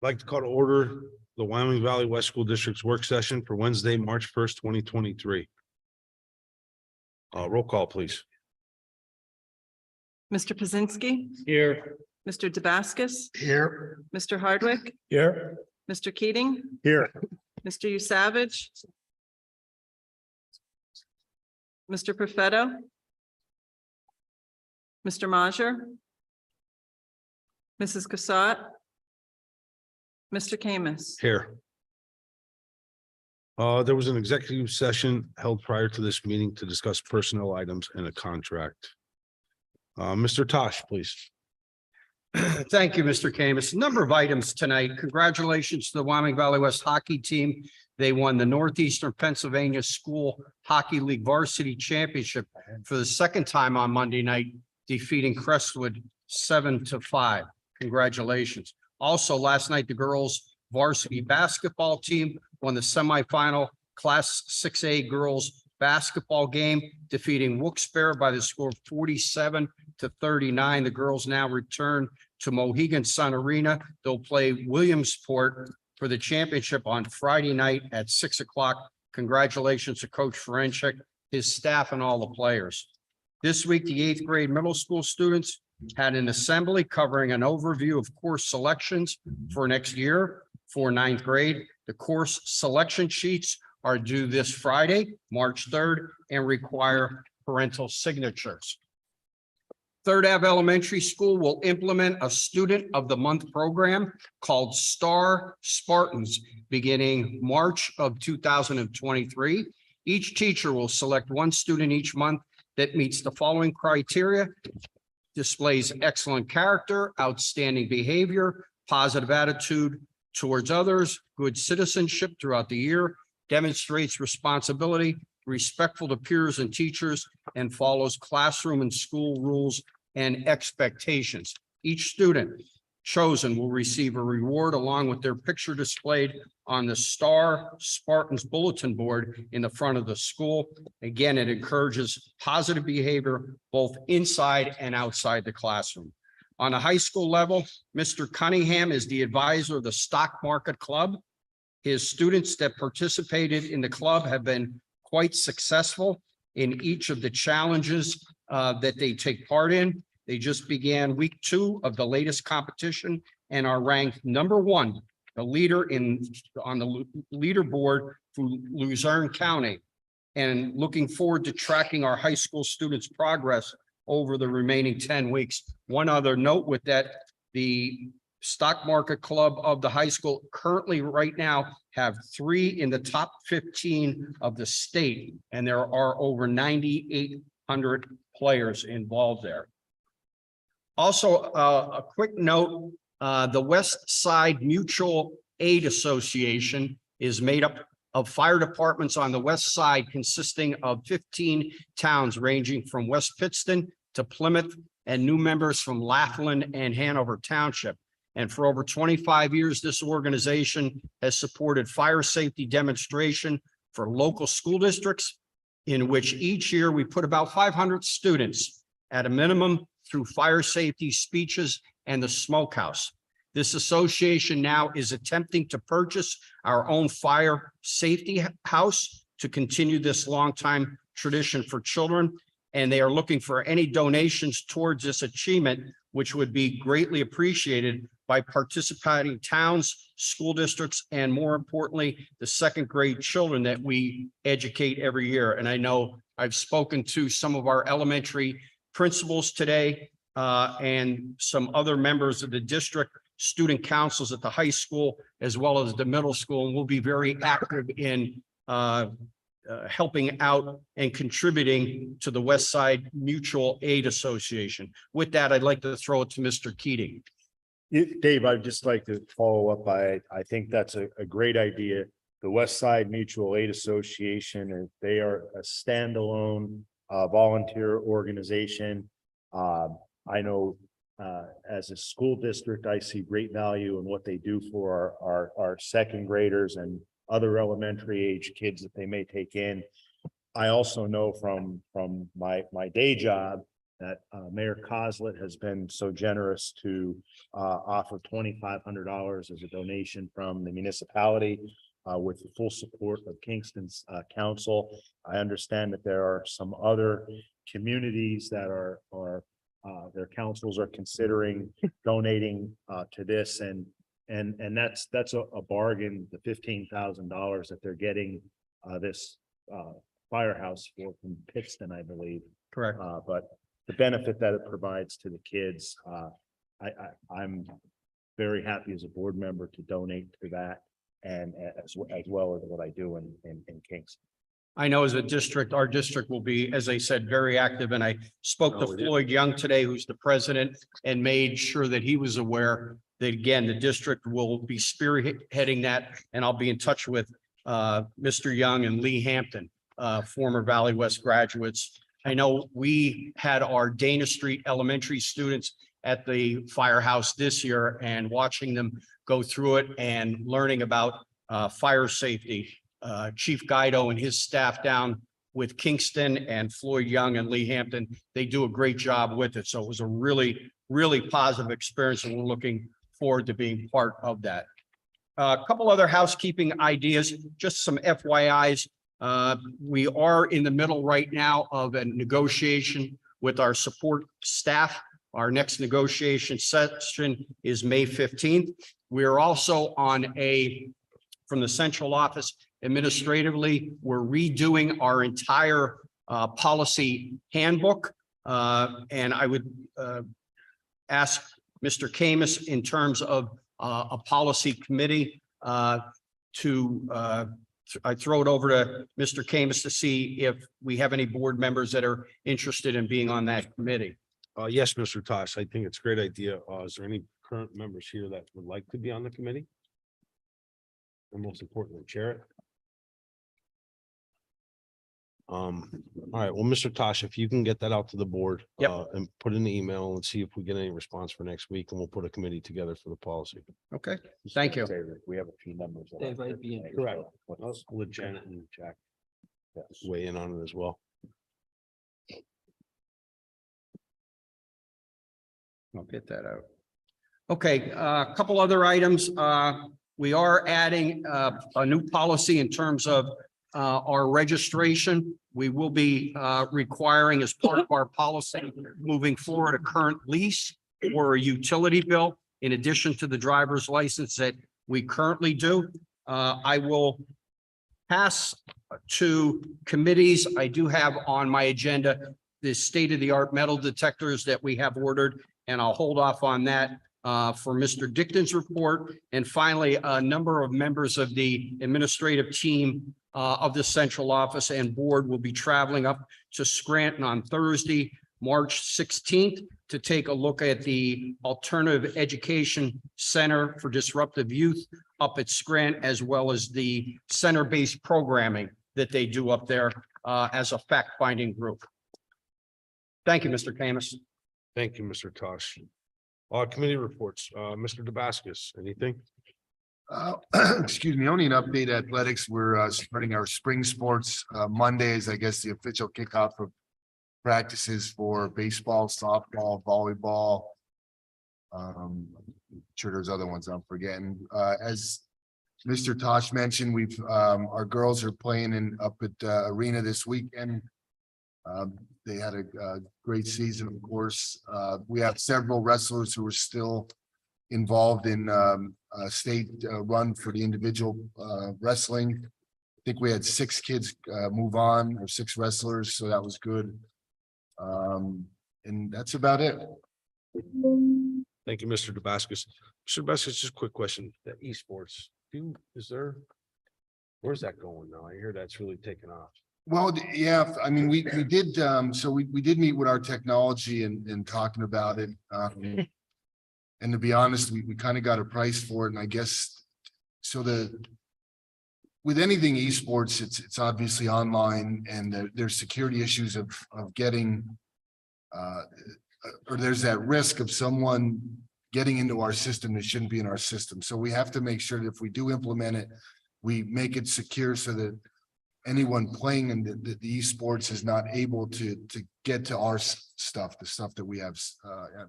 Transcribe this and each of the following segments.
I'd like to call to order the Wyoming Valley West School District's work session for Wednesday, March 1st, 2023. Roll call, please. Mr. Pazinski, Here. Mr. Damascus, Here. Mr. Hardwick, Here. Mr. Keating, Here. Mr. Usavage, Mr. Perfetto, Mr. Majer, Mrs. Cassatt, Mr. Camus. Here. There was an executive session held prior to this meeting to discuss personnel items and a contract. Mr. Tosh, please. Thank you, Mr. Camus. A number of items tonight. Congratulations to the Wyoming Valley West hockey team. They won the Northeastern Pennsylvania School Hockey League Varsity Championship for the second time on Monday night, defeating Crestwood 7-5. Congratulations. Also, last night, the girls varsity basketball team won the semifinal Class 6A girls basketball game, defeating Wilkes-Barre by the score of 47-39. The girls now return to Mohegan Sun Arena. They'll play Williamsport for the championship on Friday night at 6 o'clock. Congratulations to Coach Ferencik, his staff, and all the players. This week, the 8th grade middle school students had an assembly covering an overview of course selections for next year for 9th grade. The course selection sheets are due this Friday, March 3rd, and require parental signatures. Third Ave Elementary School will implement a Student of the Month program called Star Spartans beginning March of 2023. Each teacher will select one student each month that meets the following criteria: displays excellent character, outstanding behavior, positive attitude towards others, good citizenship throughout the year, demonstrates responsibility, respectful to peers and teachers, and follows classroom and school rules and expectations. Each student chosen will receive a reward along with their picture displayed on the Star Spartans bulletin board in the front of the school. Again, it encourages positive behavior both inside and outside the classroom. On a high school level, Mr. Cunningham is the advisor of the Stock Market Club. His students that participated in the club have been quite successful in each of the challenges that they take part in. They just began week 2 of the latest competition and are ranked #1, the leader on the leaderboard for Luzerne County, and looking forward to tracking our high school students' progress over the remaining 10 weeks. One other note with that, the Stock Market Club of the high school currently right now have 3 in the top 15 of the state, and there are over 9,800 players involved there. Also, a quick note, the West Side Mutual Aid Association is made up of fire departments on the west side consisting of 15 towns ranging from West Pittston to Plymouth, and new members from Laughlin and Hanover Township. And for over 25 years, this organization has supported fire safety demonstration for local school districts, in which each year we put about 500 students at a minimum through fire safety speeches and the smokehouse. This association now is attempting to purchase our own fire safety house to continue this longtime tradition for children. And they are looking for any donations towards this achievement, which would be greatly appreciated by participating towns, school districts, and more importantly, the 2nd grade children that we educate every year. And I know I've spoken to some of our elementary principals today and some other members of the district, student councils at the high school, as well as the middle school, and we'll be very active in helping out and contributing to the West Side Mutual Aid Association. With that, I'd like to throw it to Mr. Keating. Dave, I'd just like to follow up. I think that's a great idea. The West Side Mutual Aid Association, and they are a standalone volunteer organization. I know as a school district, I see great value in what they do for our 2nd graders and other elementary age kids that they may take in. I also know from my day job that Mayor Coslet has been so generous to offer $2,500 as a donation from the municipality with the full support of Kingston's council. I understand that there are some other communities that are their councils are considering donating to this, and that's a bargain. The $15,000 that they're getting this firehouse for from Pittston, I believe. Correct. But the benefit that it provides to the kids, I'm very happy as a board member to donate to that, and as well as what I do in Kingston. I know as a district, our district will be, as I said, very active, and I spoke to Floyd Young today, who's the president, and made sure that he was aware that, again, the district will be spearheading that, and I'll be in touch with Mr. Young and Lee Hampton, former Valley West graduates. I know we had our Dana Street Elementary students at the firehouse this year, and watching them go through it and learning about fire safety. Chief Guido and his staff down with Kingston and Floyd Young and Lee Hampton, they do a great job with it. So it was a really, really positive experience, and we're looking forward to being part of that. A couple other housekeeping ideas, just some FYIs. We are in the middle right now of a negotiation with our support staff. Our next negotiation session is May 15th. We are also on from the central office administratively, we're redoing our entire policy handbook. And I would ask Mr. Camus in terms of a policy committee I throw it over to Mr. Camus to see if we have any board members that are interested in being on that committee. Yes, Mr. Tosh, I think it's a great idea. Is there any current members here that would like to be on the committee? And most importantly, chair it. All right, well, Mr. Tosh, if you can get that out to the board. Yep. And put in the email and see if we get any response for next week, and we'll put a committee together for the policy. Okay, thank you. We have a few numbers. They might be Correct. I'll let Janet and Jack weigh in on it as well. I'll get that out. Okay, a couple other items. We are adding a new policy in terms of our registration. We will be requiring, as part of our policy moving forward, a current lease or a utility bill in addition to the driver's license that we currently do. I will pass to committees. I do have on my agenda the state-of-the-art metal detectors that we have ordered, and I'll hold off on that for Mr. Dickton's report. And finally, a number of members of the administrative team of the central office and board will be traveling up to Scranton on Thursday, March 16th, to take a look at the Alternative Education Center for Disruptive Youth up at Scranton, as well as the center-based programming that they do up there as a fact-finding group. Thank you, Mr. Camus. Thank you, Mr. Tosh. Committee reports, Mr. Damascus, anything? Excuse me, only an update. Athletics, we're starting our spring sports Mondays, I guess the official kickoff of practices for baseball, softball, volleyball. Sure there's other ones I'm forgetting. As Mr. Tosh mentioned, we've our girls are playing up at arena this weekend. They had a great season, of course. We have several wrestlers who are still involved in a state run for the individual wrestling. I think we had 6 kids move on, or 6 wrestlers, so that was good. And that's about it. Thank you, Mr. Damascus. Mr. Damascus, just a quick question, the esports, where's that going now? I hear that's really taken off. Well, yeah, I mean, we did, so we did meet with our technology and talking about it. And to be honest, we kind of got a price for it, and I guess, so with anything esports, it's obviously online, and there's security issues of getting, or there's that risk of someone getting into our system that shouldn't be in our system. So we have to make sure that if we do implement it, we make it secure so that anyone playing in the esports is not able to get to our stuff, the stuff that we have,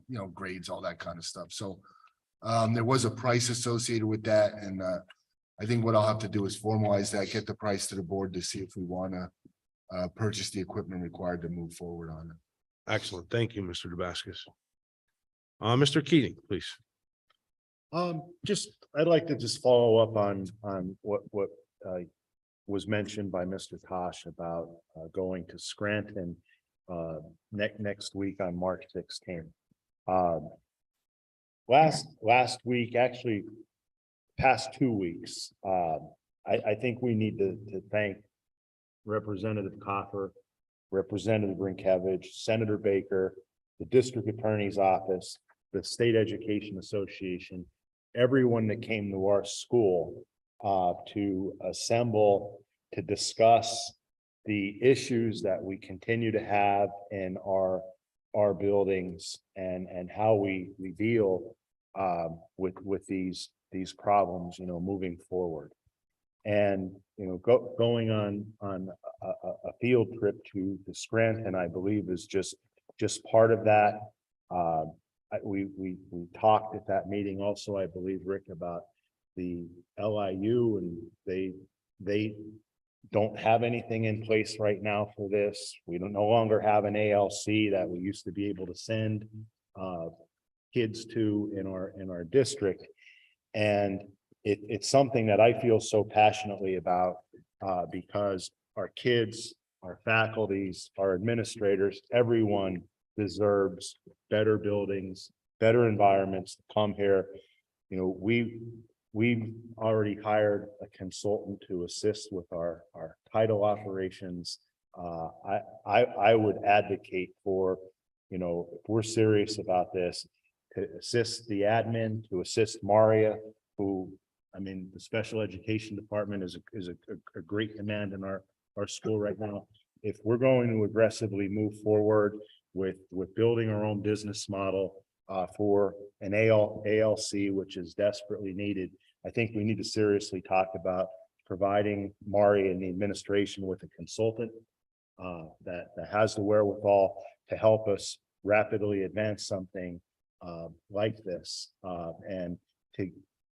you know, grades, all that kind of stuff. So there was a price associated with that, and I think what I'll have to do is formalize that, get the price to the board to see if we want to purchase the equipment required to move forward on it. Excellent. Thank you, Mr. Damascus. Mr. Keating, please. I'd like to just follow up on what was mentioned by Mr. Tosh about going to Scranton next week on March 16th. Last week, actually, past 2 weeks, I think we need to thank Representative Coffer, Representative Rinkevich, Senator Baker, the District Attorney's Office, the State Education Association, everyone that came to our school to assemble to discuss the issues that we continue to have in our buildings and how we deal with these problems, you know, moving forward. And, you know, going on a field trip to Scranton, I believe, is just part of that. We talked at that meeting also, I believe, Rick, about the LIU, and they don't have anything in place right now for this. We no longer have an ALC that we used to be able to send kids to in our district. And it's something that I feel so passionately about because our kids, our faculties, our administrators, everyone deserves better buildings, better environments to come here. You know, we've already hired a consultant to assist with our title operations. I would advocate for, you know, if we're serious about this, to assist the admin, to assist Maria, who, I mean, the special education department is a great demand in our school right now. If we're going to aggressively move forward with building our own business model for an ALC, which is desperately needed, I think we need to seriously talk about providing Mari and the administration with a consultant that has the wherewithal to help us rapidly advance something like this, and to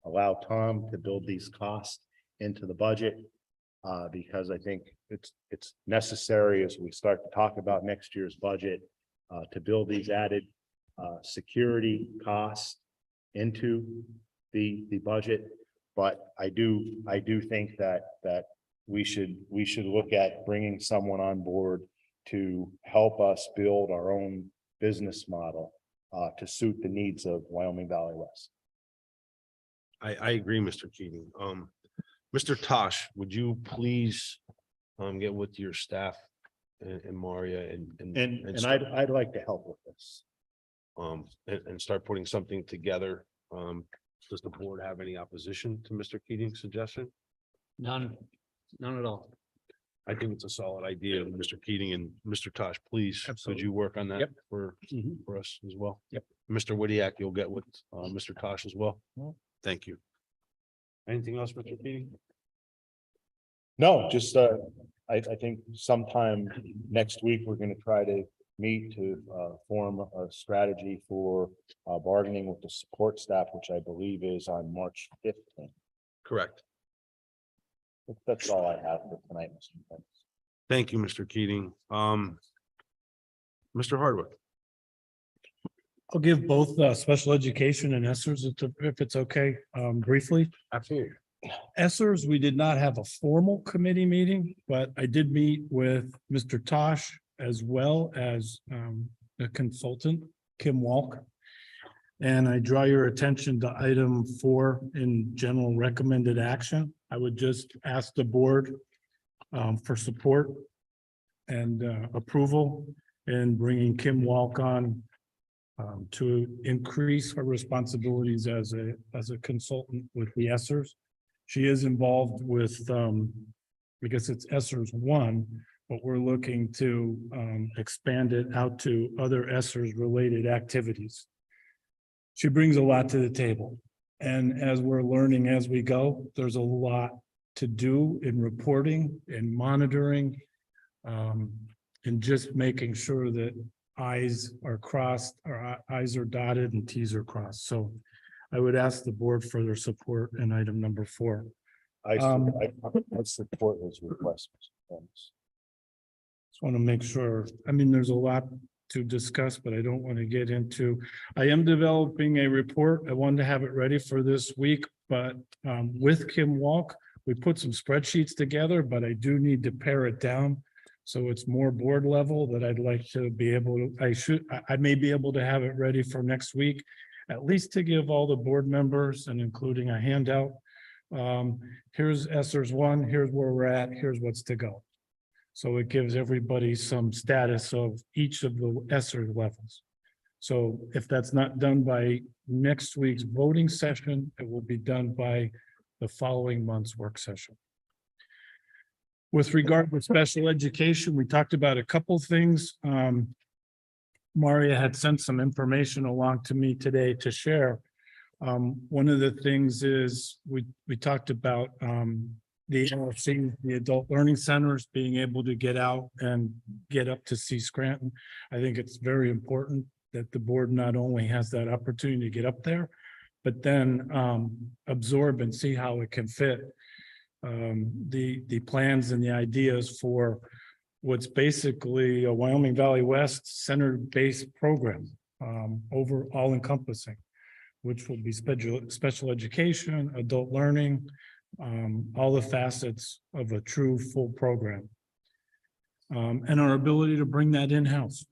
allow Tom to build these costs into the budget, because I think it's necessary as we start to talk about next year's budget to build these added security costs into the budget. But I do think that we should look at bringing someone on board to help us build our own business model to suit the needs of Wyoming Valley West. I agree, Mr. Keating. Mr. Tosh, would you please get with your staff and Maria And start, I'd like to help with this. and start putting something together. Does the board have any opposition to Mr. Keating's suggestion? None at all. I think it's a solid idea, Mr. Keating, and Mr. Tosh, please, could Absolutely. you work on that Yep. for us as well? Yep. Mr. Wittiak, you'll get with Mr. Tosh as well. Thank you. Anything else, Mr. Keating? No, just I think sometime next week, we're gonna try to meet to form a strategy for bargaining with the support staff, which I believe is on March 15th. Correct. That's all I have for tonight, Mr. Chairman. Thank you, Mr. Keating. Mr. Hardwick. I'll give both special education and ESSERS if it's okay, briefly. Absolutely. ESSERS, we did not have a formal committee meeting, but I did meet with Mr. Tosh as well as the consultant, Kim Walk. And I draw your attention to item 4 in general recommended action. I would just ask the board for support and approval in bringing Kim Walk on to increase her responsibilities as a consultant with the ESSERS. She is involved with, I guess it's ESSERS 1, but we're looking to expand it out to other ESSERS related activities. She brings a lot to the table. And as we're learning as we go, there's a lot to do in reporting and monitoring. And just making sure that i's are crossed, or i's are dotted and t's are crossed. So I would ask the board for their support in item number 4. I Um, support his request. Just want to make sure, I mean, there's a lot to discuss, but I don't want to get into. I am developing a report. I wanted to have it ready for this week, but with Kim Walk, we put some spreadsheets together, but I do need to pare it down. So it's more board level that I'd like to be able to, I may be able to have it ready for next week, at least to give all the board members and including a handout. Here's ESSERS 1, here's where we're at, here's what's to go. So it gives everybody some status of each of the ESSER levels. So if that's not done by next week's voting session, it will be done by the following month's work session. With regard to special education, we talked about a couple things. Maria had sent some information along to me today to share. One of the things is we talked about the NLC, the adult learning centers being able to get out and get up to see Scranton. I think it's very important that the board not only has that opportunity to get up there, but then absorb and see how it can fit the plans and the ideas for what's basically a Wyoming Valley West center-based program, over all encompassing, which will be special education, adult learning, all the facets of a true full program. And our ability to bring that in-house.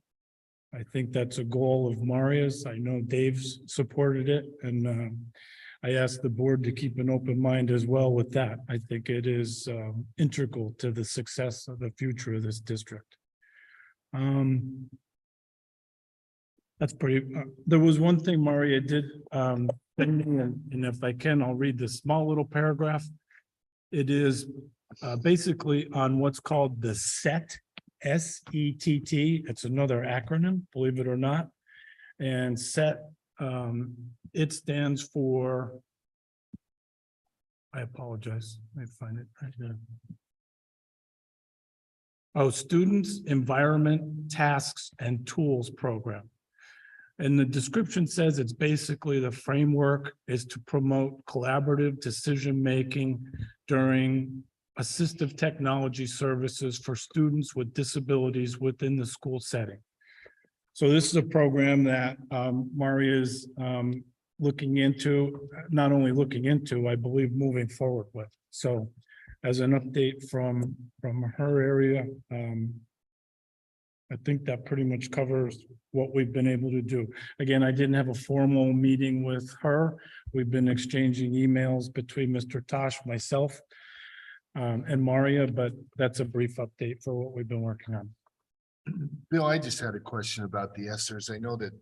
I think that's a goal of Maria's. I know Dave's supported it, and I asked the board to keep an open mind as well with that. I think it is integral to the success of the future of this district. That's pretty, there was one thing Maria did, and if I can, I'll read this small little paragraph. It is basically on what's called the SETT, S-E-T-T. It's another acronym, believe it or not. And SETT, it stands for, I apologize, let me find it right here. Oh, Students, Environment, Tasks, and Tools Program. And the description says it's basically the framework is to promote collaborative decision-making during assistive technology services for students with disabilities within the school setting. So this is a program that Maria is looking into, not only looking into, I believe moving forward with. So as an update from her area, I think that pretty much covers what we've been able to do. Again, I didn't have a formal meeting with her. We've been exchanging emails between Mr. Tosh, myself, and Maria, but that's a brief update for what we've been working on. Bill, I just had a question about the ESSERs. I know that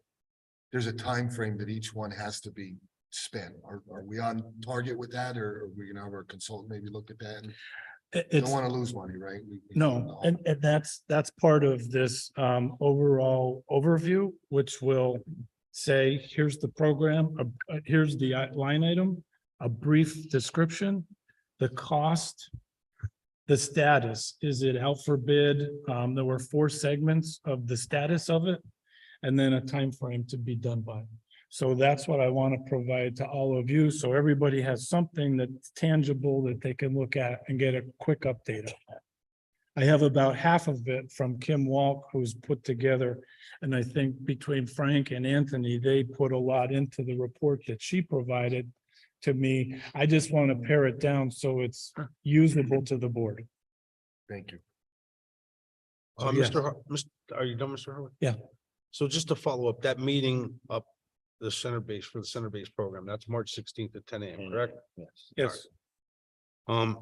there's a time frame that each one has to be spent. Are we on target with that, or are we gonna have our consultant maybe look at that? It's Don't want to lose money, right? no, and that's part of this overall overview, which will say, here's the program, here's the line item, a brief description, the cost, the status. Is it out for bid? There were 4 segments of the status of it, and then a time frame to be done by. So that's what I want to provide to all of you. So everybody has something that's tangible that they can look at and get a quick update on. I have about half of it from Kim Walk, who's put together, and I think between Frank and Anthony, they put a lot into the report that she provided to me. I just want to pare it down so it's usable to the board. Thank you. Yes. Are you done, Mr. Hurley? Yeah. So just to follow up, that meeting up the center base for the center base program, that's March 16th at 10 a.m., correct? Yes. And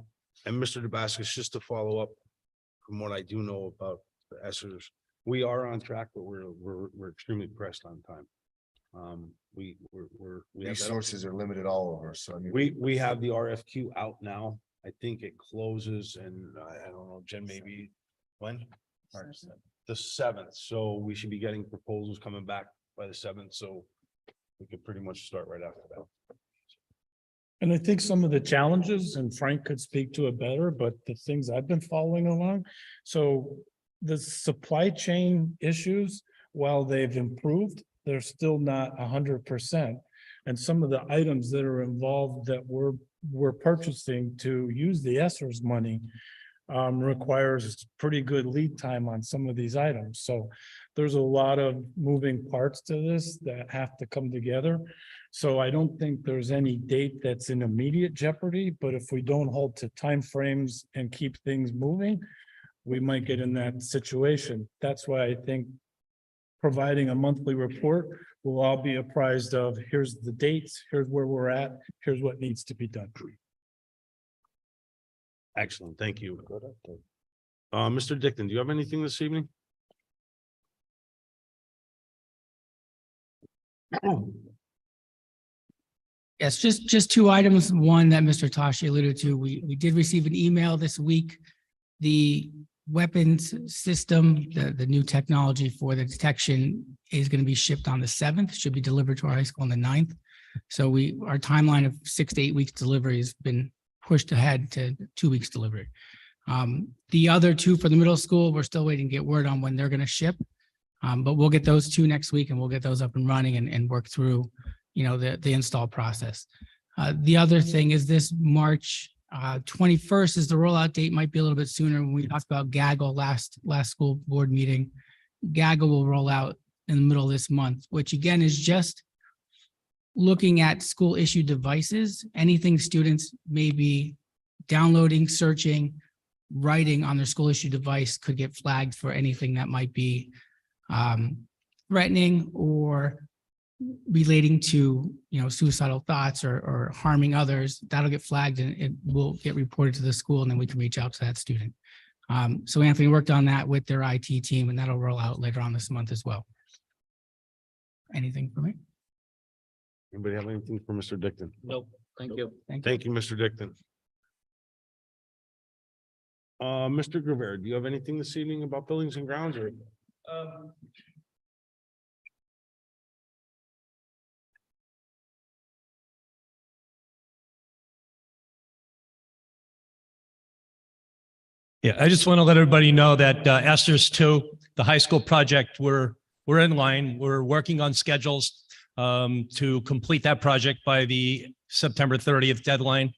Mr. DeBascus, just to follow up from what I do know about the ESSERs, we are on track, but we're extremely pressed on time. We have that- Resources are limited all over, so I mean. we have the RFQ out now. I think it closes and I don't know, Jen, maybe when? The 7th. So we should be getting proposals coming back by the 7th. So we could pretty much start right after that. And I think some of the challenges, and Frank could speak to it better, but the things I've been following along. So the supply chain issues, while they've improved, they're still not 100%. And some of the items that are involved that we're purchasing to use the ESSER's money requires pretty good lead time on some of these items. So there's a lot of moving parts to this that have to come together. So I don't think there's any date that's in immediate jeopardy, but if we don't hold to timeframes and keep things moving, we might get in that situation. That's why I think providing a monthly report will all be apprised of, here's the dates, here's where we're at, here's what needs to be done. Excellent, thank you. Mr. Dickon, do you have anything this evening? Yes, just two items. One that Mr. Tashi alluded to, we did receive an email this week. The weapons system, the new technology for the detection is going to be shipped on the 7th, should be delivered to our high school on the 9th. So our timeline of 6 to 8 weeks delivery has been pushed ahead to 2 weeks delivery. The other two for the middle school, we're still waiting to get word on when they're going to ship. But we'll get those two next week and we'll get those up and running and work through, the install process. The other thing is this March 21st is the rollout date, might be a little bit sooner. When we talked about Gaggle last school board meeting, Gaggle will roll out in the middle of this month, which again is just looking at school issued devices, anything students may be downloading, searching, writing on their school issued device could get flagged for anything that might be threatening or relating to, suicidal thoughts or harming others. That'll get flagged and it will get reported to the school and then we can reach out to that student. So Anthony worked on that with their IT team and that'll roll out later on this month as well. Anything for me? Anybody have anything for Mr. Dickon? Nope, thank you. Thank you, Mr. Dickon. Mr. Grever, do you have anything this evening about buildings and grounds or? Yeah, I just want to let everybody know that Esther's 2, the high school project, we're in line. We're working on schedules to complete that project by the September 30th deadline,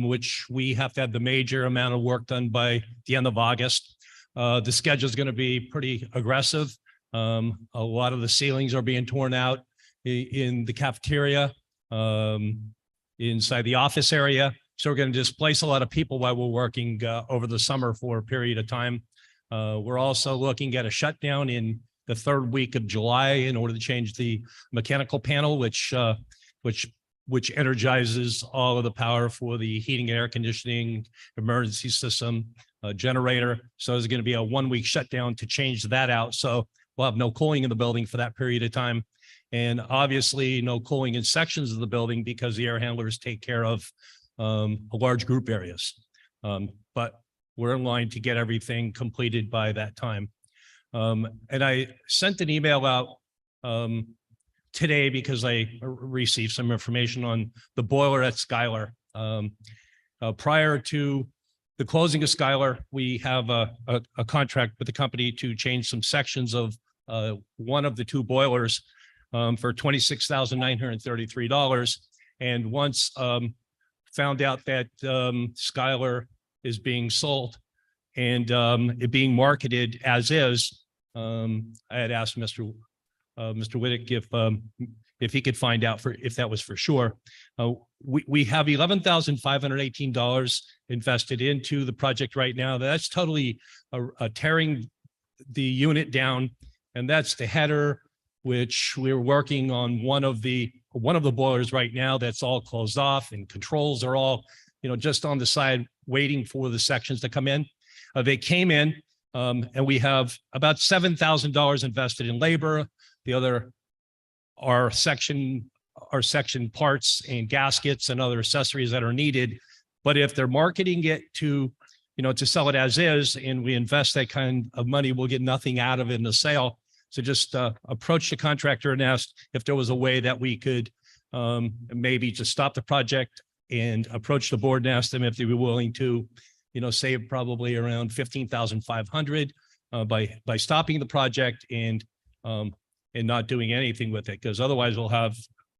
which we have to have the major amount of work done by the end of August. The schedule is going to be pretty aggressive. A lot of the ceilings are being torn out in the cafeteria, inside the office area. So we're going to displace a lot of people while we're working over the summer for a period of time. We're also looking at a shutdown in the 3rd week of July in order to change the mechanical panel, which energizes all of the power for the heating and air conditioning, emergency system, generator. So there's going to be a 1-week shutdown to change that out. So we'll have no cooling in the building for that period of time. And obviously no cooling in sections of the building because the air handlers take care of large group areas. But we're in line to get everything completed by that time. And I sent an email out today because I received some information on the boiler at Schuyler. Prior to the closing of Schuyler, we have a contract with the company to change some sections of one of the 2 boilers for $26,933. And once found out that Schuyler is being sold and it being marketed as is, I had asked Mr. Whittick if he could find out if that was for sure. We have $11,518 invested into the project right now. That's totally tearing the unit down, and that's the header, which we're working on one of the boilers right now that's all closed off and controls are all, just on the side waiting for the sections to come in. They came in and we have about $7,000 invested in labor. The other are section parts and gaskets and other accessories that are needed. But if they're marketing it to sell it as is, and we invest that kind of money, we'll get nothing out of it in the sale. So just approach the contractor and ask if there was a way that we could maybe just stop the project and approached the board and asked them if they were willing to, save probably around 15,500 by stopping the project and not doing anything with it, because otherwise we'll have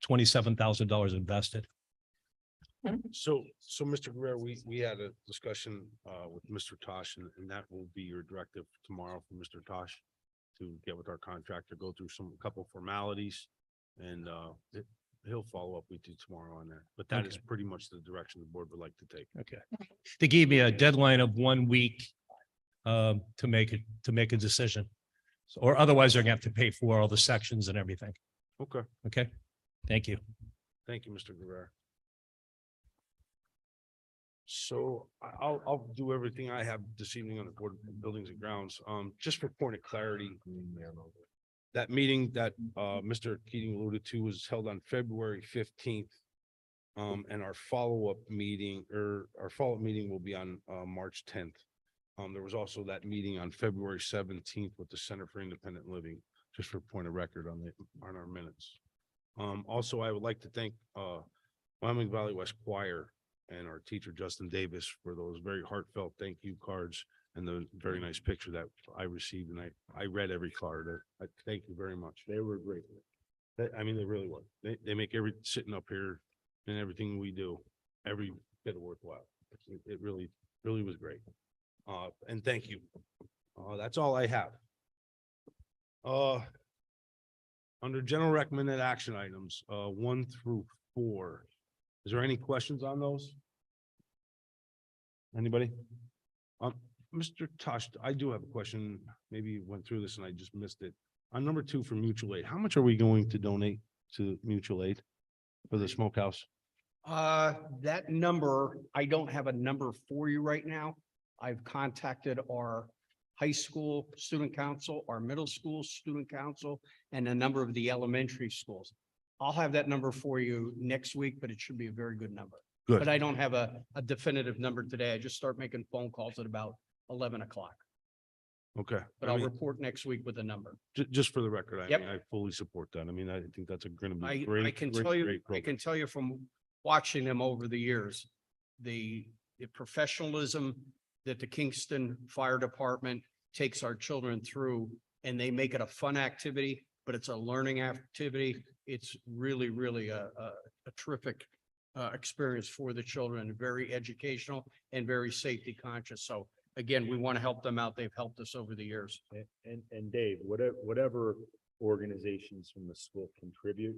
$27,000 invested. So, Mr. Guerrero, we had a discussion with Mr. Tosh, and that will be your directive tomorrow for Mr. Tosh to get with our contractor, go through a couple formalities, and he'll follow up with you tomorrow on that. But that is Okay. pretty much the direction the board would like to take. Okay. They gave me a deadline of 1 week to make a decision. Or otherwise they're gonna have to pay for all the sections and everything. Okay, Okay, thank you. thank you, Mr. Guerrero. So I'll do everything I have this evening on the Board of Buildings and Grounds. Just for point of clarity, that meeting that Mr. Keating alluded to was held on February 15th. And our follow-up meeting will be on March 10th. There was also that meeting on February 17th with the Center for Independent Living, just for point of record on our minutes. Also, I would like to thank Wyoming Valley West Choir and our teacher Justin Davis for those very heartfelt thank you cards and the very nice picture that I received, and I read every card. I thank you very much. They were great. They really were. They make sitting up here and everything we do, every bit of worthwhile. It really was great. And thank you. That's all I have. Under general recommended action items, 1 through 4. Is there any questions on those? Anybody? Mr. Tosh, I do have a question. Maybe you went through this and I just missed it. On number 2 for mutual aid, how much are we going to donate to mutual aid for the smokehouse? That number, I don't have a number for you right now. I've contacted our high school student council, our middle school student council, and a number of the elementary schools. I'll have that number for you next week, but it should be a very good number. Good. But I don't have a definitive number today. I just start making phone calls at about 11 o'clock, Okay. but I'll report next week with a number. Just for the record, Yep. I fully support that. I think that's gonna be I great. can great, tell you, great I program. can tell you from watching them over the years, the professionalism that the Kingston Fire Department takes our children through, and they make it a fun activity, but it's a learning activity. It's really a terrific experience for the children, very educational and very safety conscious. So again, we want to help them out. They've helped us over the years. And Dave, whatever organizations from the school contribute,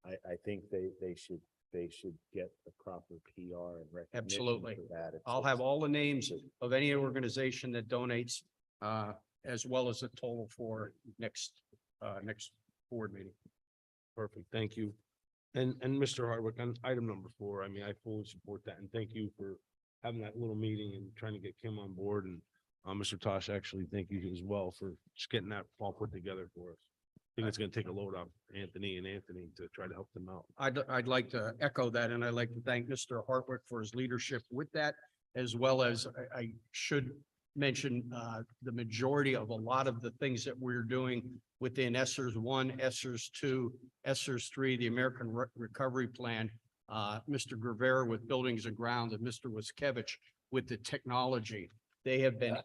I think they should get the proper PR and recognition. Absolutely. For that. I'll have all the names of any organization that donates, as well as the total for next board meeting. Perfect. Thank you. And Mr. Hardwick, on item number 4, I fully support that. And thank you for having that little meeting and trying to get Kim on board. And Mr. Tosh, actually, thank you as well for just getting that all put together for us. I think it's going to take a load off Anthony to try to help them out. I'd like to echo that, and I'd like to thank Mr. Hartwick for his leadership with that, as well as I should mention the majority of a lot of the things that we're doing within ESSERS 1, ESSERS 2, ESSERS 3, the American Recovery Plan. Mr. Guerrero with Buildings and Grounds and Mr. Waskevich with the technology. They have been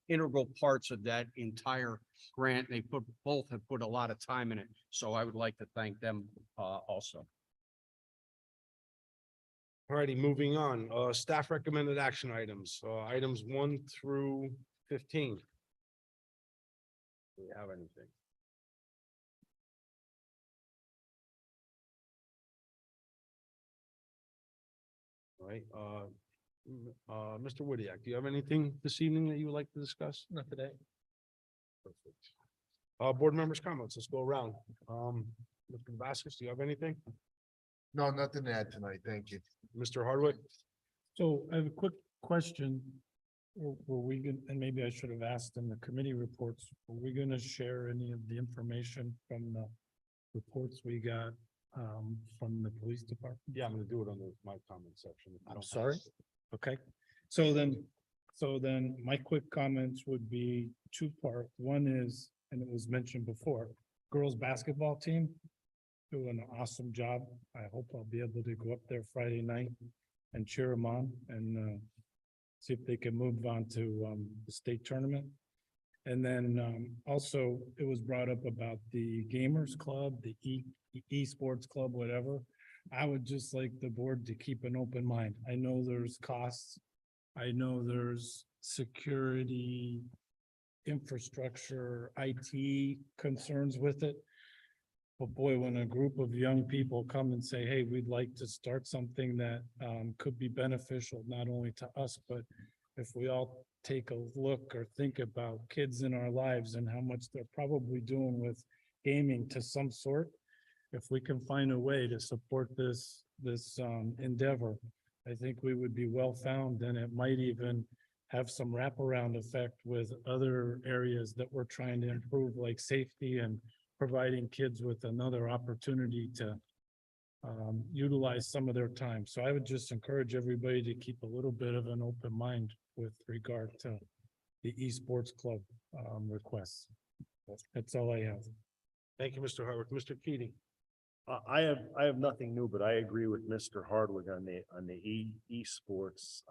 integral parts of that entire grant. They both have put a lot of time in it. So I would like to thank them also. All righty, moving on. Staff recommended action items, items 1 through 15. Do we have anything? All right, Mr. Woodyak, do you have anything this evening that you would like to discuss? Not today. Perfect. Board members' comments, let's go around. Mr. Vasquez, do you have anything? No, nothing to add tonight. Thank you. Mr. Hardwick? So I have a quick question. Were we going, and maybe I should have asked in the committee reports, were we going to share any of the information from the reports we got from the police department? Yeah, I'm gonna do it on my comment section. if you I'm don't sorry? mind. Okay, so then my quick comments would be 2-part. One is, and it was mentioned before, girls' basketball team doing an awesome job. I hope I'll be able to go up there Friday night and cheer them on and see if they can move on to the state tournament. And then also it was brought up about the Gamers Club, the esports club, whatever. I would just like the board to keep an open mind. I know there's costs. I know there's security, infrastructure, IT concerns with it. But boy, when a group of young people come and say, hey, we'd like to start something that could be beneficial, not only to us, but if we all take a look or think about kids in our lives and how much they're probably doing with gaming to some sort, if we can find a way to support this endeavor, I think we would be well found, and it might even have some wraparound effect with other areas that we're trying to improve, like safety and providing kids with another opportunity to utilize some of their time. So I would just encourage everybody to keep a little bit of an open mind with regard to the esports club requests. That's all I have. Thank you, Mr. Hardwick. Mr. Keating. I have nothing new, but I agree with Mr. Hardwick on the esports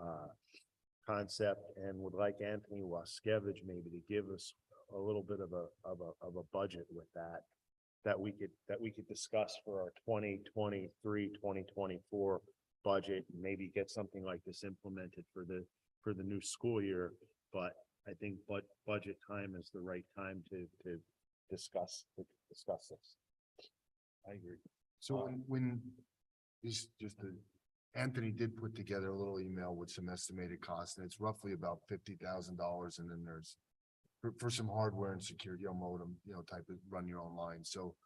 concept, and would like Anthony Waskevich maybe to give us a little bit of a budget with that we could discuss for our 2023-2024 budget, and maybe get something like this implemented for the new school year. But I think budget time is the right time to discuss this. I agree. So when Anthony did put together a little email with some estimated costs, and it's roughly about $50,000. And then there's for some hardware and security, modem, type of run your own line. So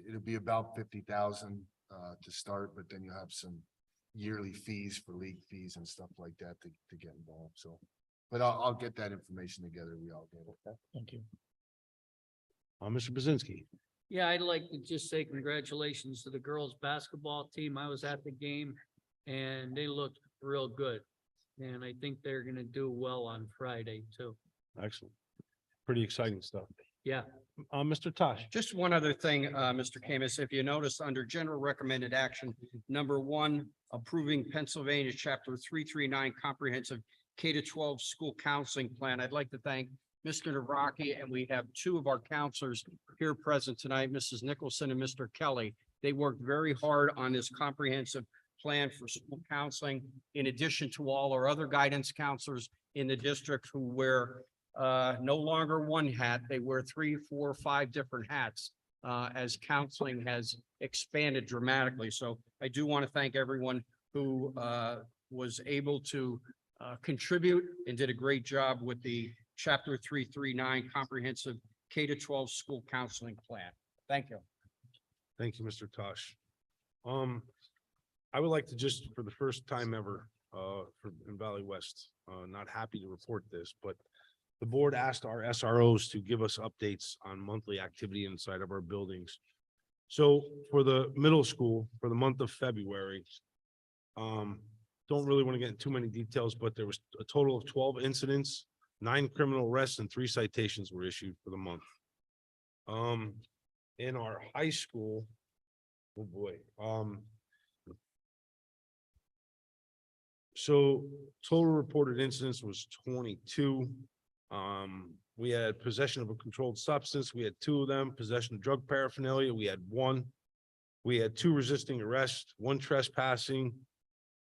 it'll be about 50,000 to start, but then you have some yearly fees for league fees and stuff like that to get involved. So, but I'll get that information together. We all get it. Okay? Thank you. Mr. Brzezinski. Yeah, I'd like to just say congratulations to the girls' basketball team. I was at the game and they looked real good. And I think they're gonna do well on Friday too. Excellent. Pretty exciting stuff. Yeah. Mr. Tosh. Just one other thing, Mr. Camus, if you notice under general recommended action, number 1, approving Pennsylvania Chapter 339 Comprehensive K-12 School Counseling Plan. I'd like to thank Mr. Navraki, and we have 2 of our counselors here present tonight, Mrs. Nicholson and Mr. Kelly. They worked very hard on this comprehensive plan for school counseling, in addition to all our other guidance counselors in the district who wear no longer one hat, they wear 3, 4, 5 different hats as counseling has expanded dramatically. So I do want to thank everyone who was able to contribute and did a great job with the Chapter 339 Comprehensive K-12 School Counseling Plan. Thank you. Thank you, Mr. Tosh. I would like to just, for the first time ever, in Valley West, not happy to report this, but the board asked our SROs to give us updates on monthly activity inside of our buildings. So for the middle school, for the month of February, don't really want to get into too many details, but there was a total of 12 incidents, 9 criminal arrests, and 3 citations were issued for the month. In our high school, oh boy, so total reported incidents was 22. We had possession of a controlled substance. We had 2 of them. Possession of drug paraphernalia. We had 1. We had 2 resisting arrest, 1 trespassing,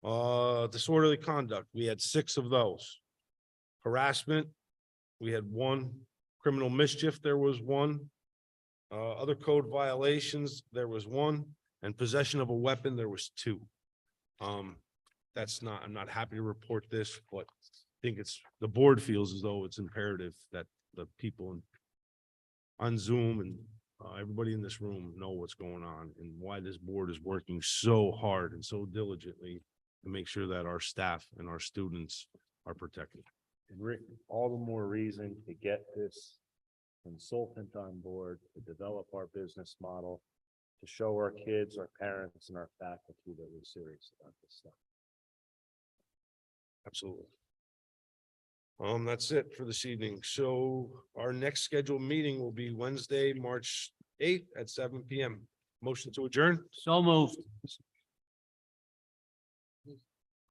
disorderly conduct. We had 6 of those. Harassment, we had 1. Criminal mischief, there was 1. Other code violations, there was 1. And possession of a weapon, there was 2. I'm not happy to report this, but I think the board feels as though it's imperative that the people on Zoom and everybody in this room know what's going on and why this board is working so hard and so diligently to make sure that our staff and our students are protected. All the more reason to get this consultant on board, to develop our business model, to show our kids, our parents, and our faculty that we're serious about this stuff. Absolutely. That's it for this evening. So our next scheduled meeting will be Wednesday, March 8th at 7 p.m. Motion to adjourn. So moved.